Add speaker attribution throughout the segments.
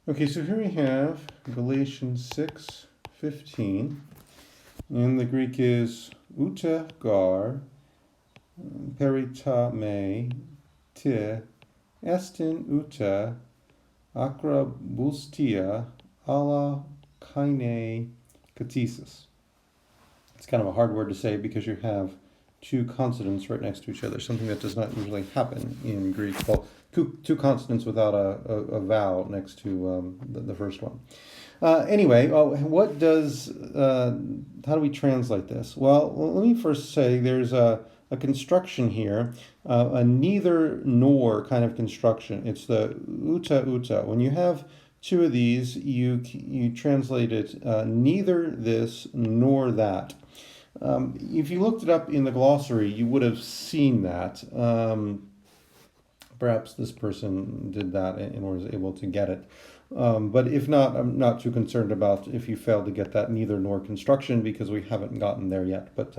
Speaker 1: Okay, so here we have Galatians 6:15, and the Greek is uta gar perita me te estin uta akrabustia ala kaine katesis. It's kind of a hard word to say because you have two consonants right next to each other, something that does not usually happen in Greek. Well, two consonants without a vowel next to the first one. Anyway, how do we translate this? Well, let me first say there's a construction here, a neither nor kind of construction. It's the uta uta. When you have two of these, you translate it neither this nor that. If you looked it up in the glossary, you would have seen that. Perhaps this person did that and was able to get it. But if not, I'm not too concerned about if you fail to get that neither nor construction because we haven't gotten there yet. But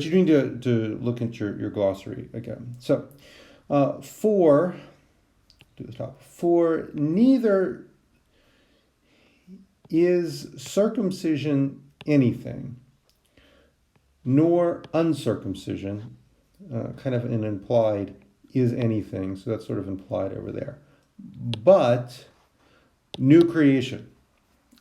Speaker 1: you need to look at your glossary again. So for neither is circumcision anything, nor uncircumcision, kind of an implied is anything, so that's sort of implied over there. But new creation.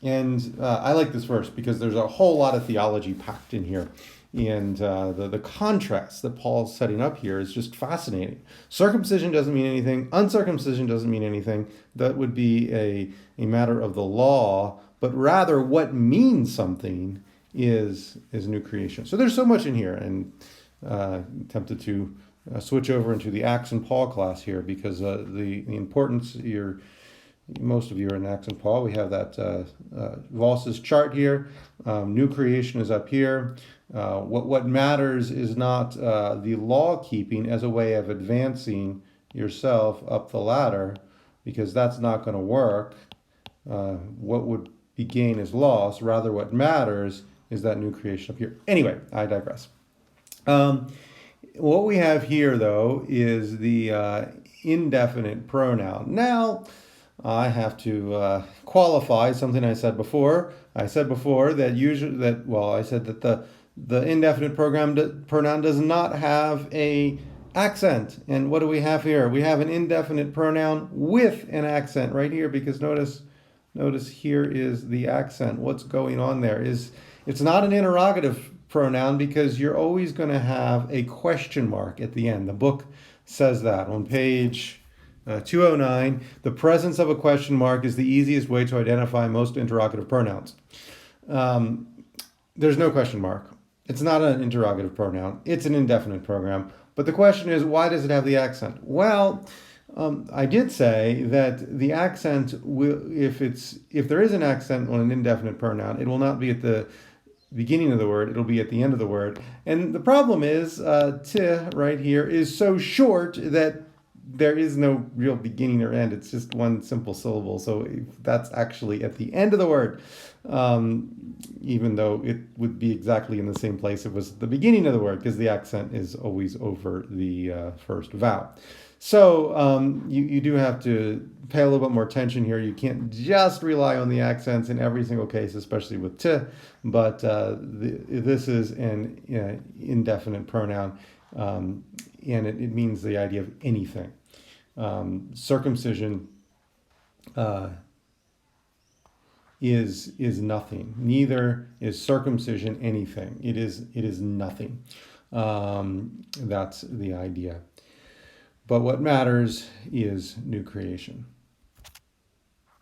Speaker 1: And I like this verse because there's a whole lot of theology packed in here. And the contrast that Paul's setting up here is just fascinating. Circumcision doesn't mean anything. Uncircumcision doesn't mean anything. That would be a matter of the law. But rather, what means something is new creation. So there's so much in here, and tempted to switch over into the Acts and Paul class here because the importance most of you are in Acts and Paul. We have that Voss's chart here. New creation is up here. What matters is not the law keeping as a way of advancing yourself up the ladder, because that's not going to work. What would be gain is loss. Rather, what matters is that new creation up here. Anyway, I digress. What we have here, though, is the indefinite pronoun. Now, I have to qualify something I said before. I said before that I said that the indefinite pronoun does not have a accent. And what do we have here? We have an indefinite pronoun with an accent right here, because notice here is the accent. What's going on there is it's not an interrogative pronoun because you're always going to have a question mark at the end. The book says that on page 209. The presence of a question mark is the easiest way to identify most interrogative pronouns. There's no question mark. It's not an interrogative pronoun. It's an indefinite program. But the question is, why does it have the accent? Well, I did say that the accent will, if there is an accent on an indefinite pronoun, it will not be at the beginning of the word, it'll be at the end of the word. And the problem is, t right here is so short that there is no real beginning or end. It's just one simple syllable. So that's actually at the end of the word, even though it would be exactly in the same place it was at the beginning of the word, because the accent is always over the first vowel. So you do have to pay a little bit more attention here. You can't just rely on the accents in every single case, especially with t, but this is an indefinite pronoun, and it means the idea of anything. Circumcision is nothing. Neither is circumcision anything. It is nothing. That's the idea. But what matters is new creation.